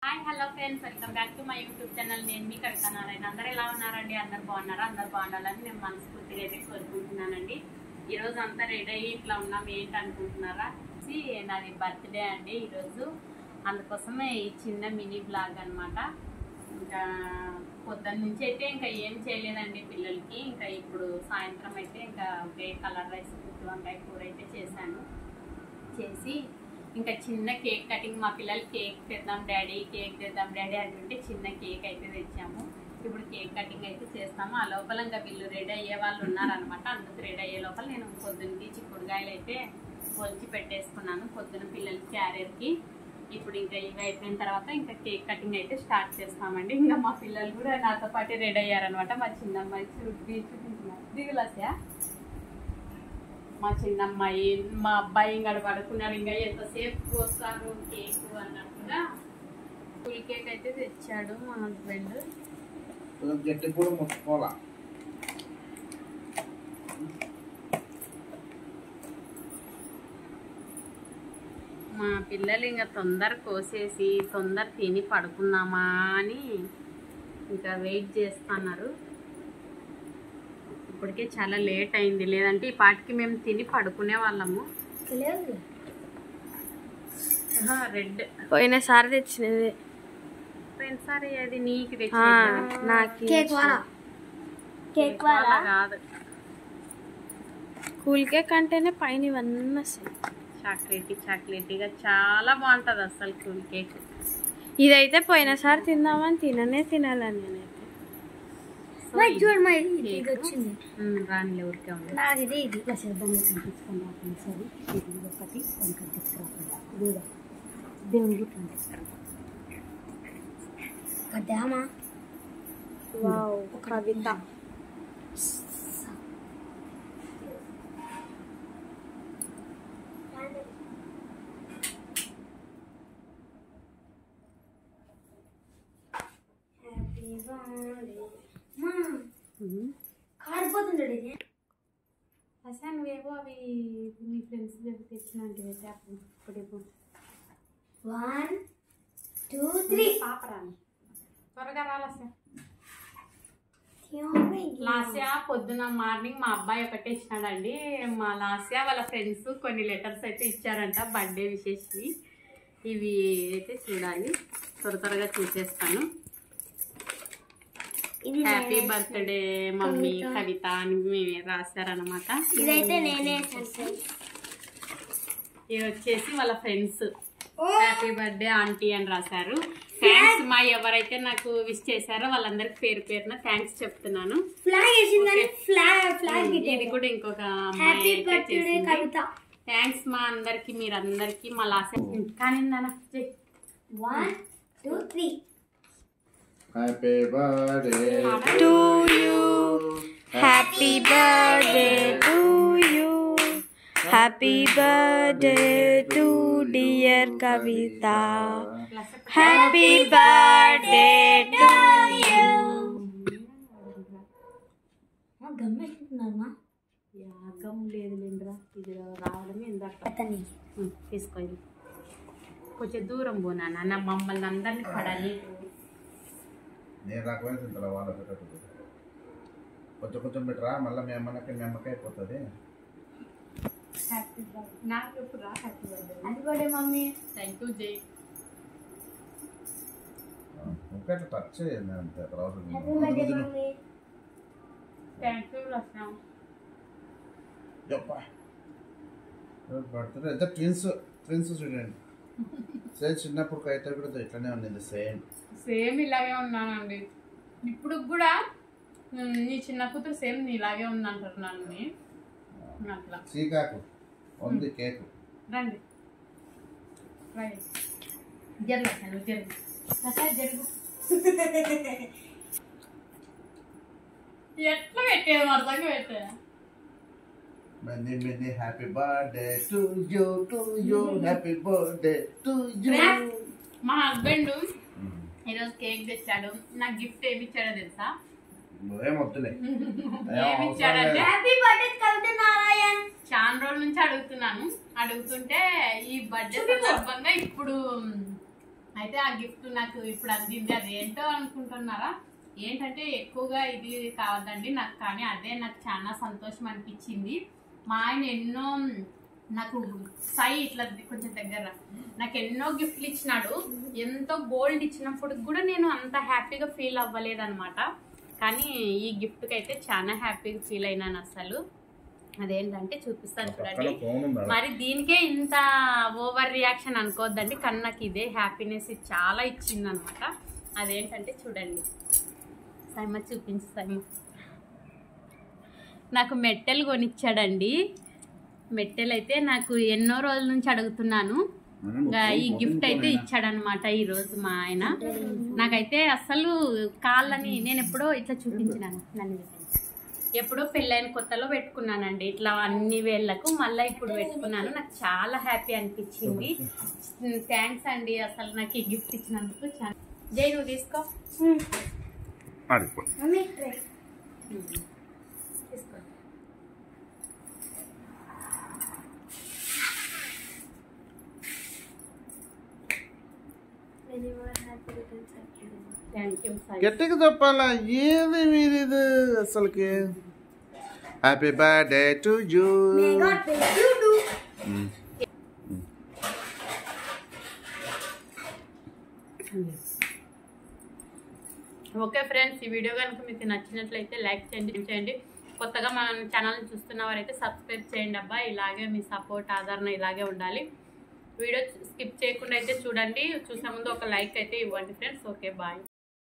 Hi hello friends, welcome back to my YouTube channel. నేను మీ కవిత నారాయణ. అందరూ ఎలా ఉన్నారండి? అందరు బాగున్నారా? అందరు బాగుండాలని నేను మనస్ఫూర్తిగా అయితే కోరుకుంటున్నానండి. ఈరోజు అంతా రెడీ అయ్యి ఇట్లా ఉన్నాం. ఏంటి అనుకుంటున్నారా? నాది బర్త్డే అండి ఈరోజు. అందుకోసమే ఈ చిన్న మినీ బ్లాగ్ అనమాట. ఇంకా పొద్దున్న నుంచి అయితే ఇంకా ఏం చేయలేదండి పిల్లలకి. ఇంకా ఇప్పుడు సాయంత్రం అయితే ఇంకా ఒకే కలర్ రైస్ గుత్తి వంకాయ కూర అయితే చేశాను. చేసి ఇంకా చిన్న కేక్ కటింగ్, మా పిల్లలు కేక్ తెద్దాం డాడీ అంటుంటే చిన్న కేక్ అయితే తెచ్చాము. ఇప్పుడు కేక్ కటింగ్ అయితే చేస్తాము. ఆ లోపల ఇంకా వీళ్ళు రెడీ అయ్యే వాళ్ళు ఉన్నారనమాట. అందుకు రెడీ అయ్యే లోపల నేను పొద్దున్నకి చిక్కుడుకాయలు అయితే ఒలిచి పెట్టేసుకున్నాను పొద్దున పిల్లలకి క్యారియర్కి. ఇప్పుడు ఇంకా ఇవి అయిపోయిన తర్వాత ఇంకా కేక్ కటింగ్ అయితే స్టార్ట్ చేస్తామండి. ఇంకా మా పిల్లలు కూడా నాతో పాటు రెడీ అయ్యారనమాట. మా చిన్నమ్మాయి చూపించుకుంటున్నారు దిగులాసా. మా చిన్నమ్మాయి మా అబ్బాయి ఇంకా పడుకున్నారు. ఇంకా ఎంతసేపు వస్తారు కేక్ అన్నట్టుగా ఫుల్ కేక్ అయితే తెచ్చాడు మా హస్బెండ్. గట్టి కూడా ముట్టుకోవాలా. మా పిల్లలు ఇంకా తొందర కోసేసి తొందర తిని పడుకుందామా అని ఇంకా వెయిట్ చేస్తున్నారు. ఇప్పటికే చాలా లేట్ అయింది, లేదంటే ఈ పాటికి మేము తిని పడుకునే వాళ్ళము. రెడ్ పోయినసారి తెచ్చినది. పోయినసారి అది నీకు తెచ్చింది కాదు. కూల్ కేక్ అంటేనే పైన ఇవన్నీ చాక్లెటీగా చాలా బాగుంటది అసలు కూల్ కేక్. ఇదైతే పోయినసారి తిందామని తినాలని నేనైతే. రాని ఊరికే ఉంది. దేవుడికి కవిత అసలు నువ్వేవో అవి మీ ఫ్రెండ్స్ దగ్గర తెచ్చినట్టు అప్పుడు 1 2 3 పాపరాని త్వరగా రాలసా. లాస్య పొద్దున మార్నింగ్ మా అబ్బాయి ఒకటే ఇచ్చినాడండి. మా లాస్య వాళ్ళ ఫ్రెండ్స్ కొన్ని లెటర్స్ అయితే ఇచ్చారంట బర్త్డే విశేషి. ఇవి అయితే చూడాలి, త్వరగా చూసేస్తాను. హ్యాపీ బర్త్డే మమ్మీ కవిత అని మేమే రాశారనమాట. ఇదైతే నేనే. ఇది వచ్చేసి వాళ్ళ ఫ్రెండ్స్ హ్యాపీ బర్త్డే ఆంటీ అని రాశారు. థ్యాంక్స్ మా ఎవరైతే నాకు విష్ చేశారో వాళ్ళందరికి పేరు పేరున థ్యాంక్స్ చెప్తున్నాను. ఇది కూడా ఇంకొక థ్యాంక్స్ మా అందరికి, మీరందరికి మా లాస్ కానీ 1 2 3 happy birthday to you, happy birthday to you, happy birthday to dear Kavitha, happy birthday to you. గమ్ లేదు లేదురా, ఇది రావడమే ఇందాక. తీసుకో, కొంచెం దూరం పోనా నా మమ్మల్ని అందరినీ పడాలి. నేను రకమైన తింటా వాళ్ళ పెట్టదు. కొంచెం పెట్టరా, మళ్ళీ మీ అమ్మకి అయిపోతుంది. నాకు ఎప్పుడు రా happy birthday mummy. Thank you జై. ఇంకా టచ్ చేయండి అంతే. తర్వాత థ్యాంక్ యూ లక్ష్మణ్. బర్త్డే అయితే ట్విన్స్ చూడండి. సేమ్ చిన్నప్పుడు అయితే కూడా ఇట్లానే ఉంది. సేమ్ ఇలాగే ఉన్నానండి ఇప్పుడు కూడా. నీ చిన్న కూతురు సేమ్ ఇలాగే ఉందంటారు నన్ను. అట్లా చీకాకు ఉంది కేక్. రండి జరుగు జరుగు. ఎట్లా పెట్టేది అర్థంగా పెట్టా. Many happy birthday to you, happy birthday to you. మా హస్బెండ్ ఈరోజు కేక్ తెచ్చాడు. నాకు గిఫ్ట్ ఏమి ఇచ్చాడో తెలుసా? ఏమొద్దులే. ఏమి ఇచ్చాడంటే హ్యాపీ బర్త్డే కవిత నారాయణ్. చాలా రోజుల నుంచి అడుగుతుంటే ఈ బర్త్డే సందర్భంగా ఇప్పుడు అయితే ఆ గిఫ్ట్ నాకు ఇప్పుడు అందింది. అది ఏంటో అనుకుంటున్నారా? ఏంటంటే ఎక్కువగా ఇది కావద్దండి నాకు, కానీ అదే నాకు చాలా సంతోషం అనిపించింది. మా ఆయన ఎన్నో నాకు ఇట్లా కొంచెం దగ్గర నాకు ఎన్నో గిఫ్ట్లు ఇచ్చినాడు. ఎంతో గోల్డ్ ఇచ్చినప్పుడు కూడా నేను అంత హ్యాపీగా ఫీల్ అవ్వలేదన్నమాట. కానీ ఈ గిఫ్ట్కి అయితే చాలా హ్యాపీగా ఫీల్ అయినాను అసలు. అదేంటంటే చూపిస్తాను చూడండి. మరి దీనికే ఇంత ఓవర్ రియాక్షన్ అనుకోవద్దండి, కానీ నాకు ఇదే హ్యాపీనెస్ చాలా ఇచ్చింది అనమాట. అదేంటంటే చూడండి, సైమ చూపించి సైమ నాకు మెట్టెలు కొనిచ్చాడండి. మెట్టెలు అయితే నాకు ఎన్నో రోజుల నుంచి అడుగుతున్నాను. ఈ గిఫ్ట్ అయితే ఇచ్చాడనమాట ఈరోజు మా ఆయన. నాకైతే అసలు కాళ్ళని నేను ఎప్పుడో ఇట్లా చూపించినాను, నన్ను ఎప్పుడో పెళ్ళైన కొత్తలో పెట్టుకున్నానండి ఇట్లా అన్ని వేళ్ళకు. మళ్ళీ ఇప్పుడు పెట్టుకున్నాను. నాకు చాలా హ్యాపీ అనిపించింది. థ్యాంక్స్ అండి అసలు నాకు ఈ గిఫ్ట్ ఇచ్చినందుకు. జై నువ్వు తీసుకో. గట్టిగా చెప్పాలా ఏది మీది అసలుకి. Happy birthday to you. Okay friends, ఈ వీడియో కనుక మీకు నచ్చినట్లయితే లైక్ చేయండి. కొత్తగా మన ఛానల్ని చూస్తున్న వారైతే సబ్స్క్రైబ్ చేయండి అబ్బా. ఇలాగే మీ సపోర్ట్ ఆదరణ ఇలాగే ఉండాలి. వీడియో స్కిప్ చేయకుండా అయితే చూడండి. చూసే ముందు ఒక లైక్ అయితే ఇవ్వండి ఫ్రెండ్స్. Okay bye.